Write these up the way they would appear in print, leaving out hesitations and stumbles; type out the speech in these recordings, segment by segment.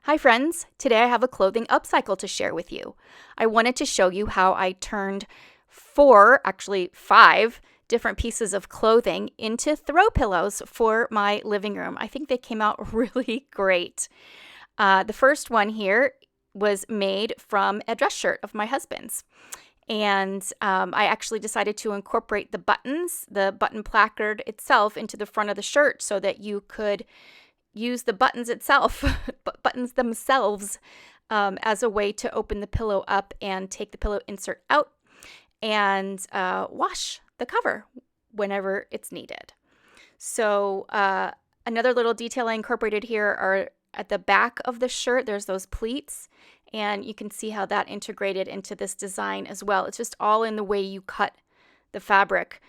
Hi friends, today I have a clothing upcycle to share with you. I wanted to show you how I turned five different pieces of clothing into throw pillows for my living room. I think they came out really great. The first one here was made from a dress shirt of my husband's. And I actually decided to incorporate the buttons, the button placard itself, into the front of the shirt so that you could use the buttons buttons themselves, as a way to open the pillow up and take the pillow insert out and wash the cover whenever it's needed. So another little detail I incorporated here are at the back of the shirt, there's those pleats, and you can see how that integrated into this design as well. It's just all in the way you cut the fabric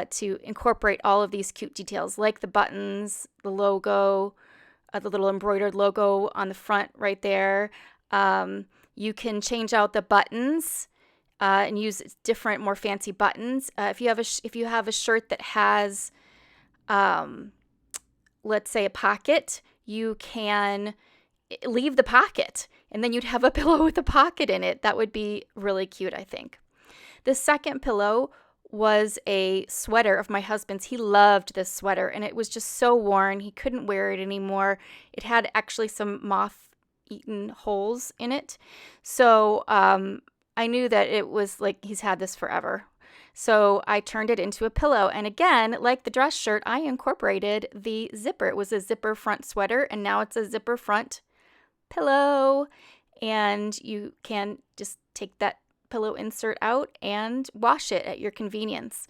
to incorporate all of these cute details, like the buttons, the logo, the little embroidered logo on the front right there. You can change out the buttons and use different, more fancy buttons. If you have a shirt that has, let's say, a pocket, you can leave the pocket, and then you'd have a pillow with a pocket in it. That would be really cute, I think. The second pillow was a sweater of my husband's. He loved this sweater, and it was just so worn. He couldn't wear it anymore. It had actually some moth-eaten holes in it. So I knew that it was like he's had this forever. So I turned it into a pillow. And again, like the dress shirt, I incorporated the zipper. It was a zipper front sweater, and now it's a zipper front pillow. And you can just take that pillow insert out and wash it at your convenience,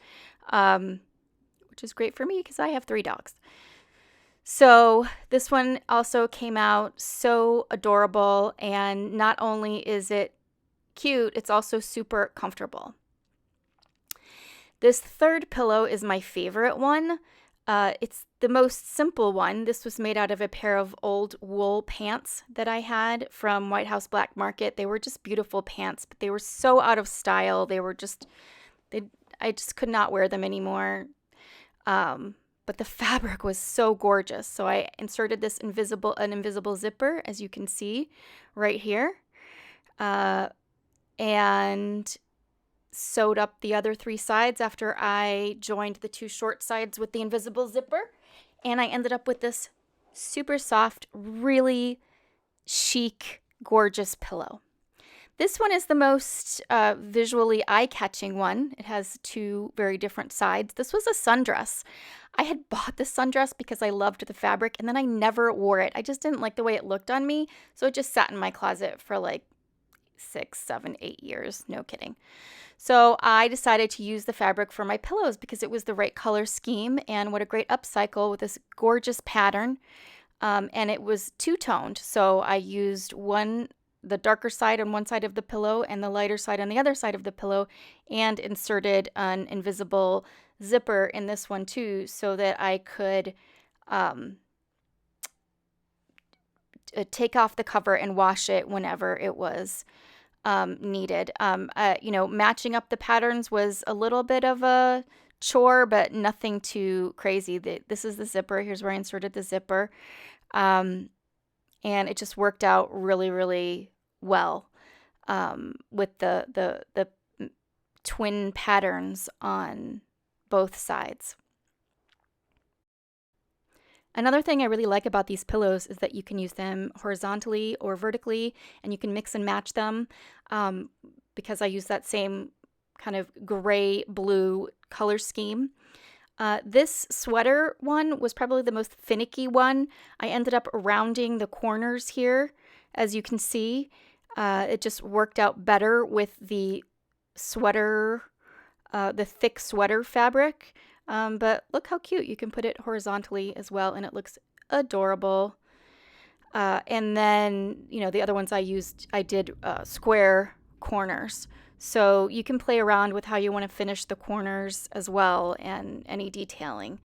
which is great for me because I have 3 dogs. So this one also came out so adorable, and not only is it cute, it's also super comfortable. This third pillow is my favorite one. It's the most simple one. This was made out of a pair of old wool pants that I had from White House Black Market. They were just beautiful pants, but they were so out of style. I just could not wear them anymore. But the fabric was so gorgeous. So I inserted an invisible zipper, as you can see right here, and sewed up the other 3 sides after I joined the 2 short sides with the invisible zipper. And I ended up with this super soft, really chic, gorgeous pillow. This one is the most visually eye-catching one. It has 2 very different sides. This was a sundress. I had bought the sundress because I loved the fabric, and then I never wore it. I just didn't like the way it looked on me, so it just sat in my closet for like 6, 7, 8 years. No kidding. So I decided to use the fabric for my pillows because it was the right color scheme, and what a great upcycle with this gorgeous pattern. And it was 2-toned, so I used the darker side on one side of the pillow and the lighter side on the other side of the pillow, and inserted an invisible zipper in this one too, so that I could take off the cover and wash it whenever it was needed. Matching up the patterns was a little bit of a chore, but nothing too crazy. This is the zipper. Here's where I inserted the zipper. And it just worked out really, really well with the twin patterns on both sides. Another thing I really like about these pillows is that you can use them horizontally or vertically, and you can mix and match them, because I use that same kind of gray-blue color scheme. This sweater one was probably the most finicky one. I ended up rounding the corners here, as you can see. It just worked out better with the sweater, the thick sweater fabric. But look how cute. You can put it horizontally as well, and it looks adorable. And then, the other ones I did square corners. So you can play around with how you want to finish the corners as well, and any detailing.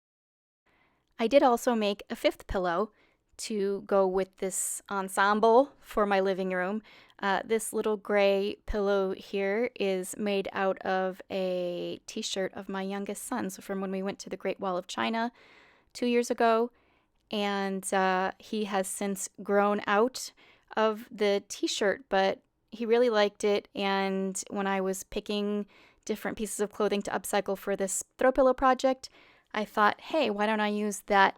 I did also make a 5th pillow to go with this ensemble for my living room. This little gray pillow here is made out of a t-shirt of my youngest son, so from when we went to the Great Wall of China 2 years ago, and he has since grown out of the t-shirt, but he really liked it. And when I was picking different pieces of clothing to upcycle for this throw pillow project, I thought, hey, why don't I use that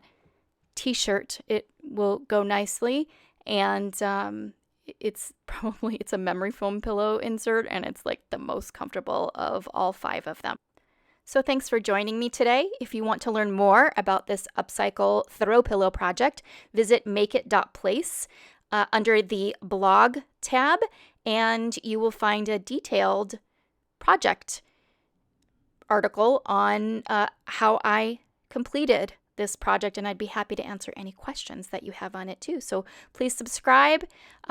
t-shirt? It will go nicely. And it's a memory foam pillow insert, and it's like the most comfortable of all 5 of them. So thanks for joining me today. If you want to learn more about this upcycle throw pillow project, visit MakeIt.Place under the blog tab, and you will find a detailed project article on how I completed this project, and I'd be happy to answer any questions that you have on it too. So please subscribe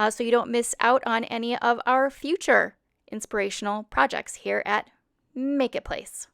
so you don't miss out on any of our future inspirational projects here at MakeIt.Place.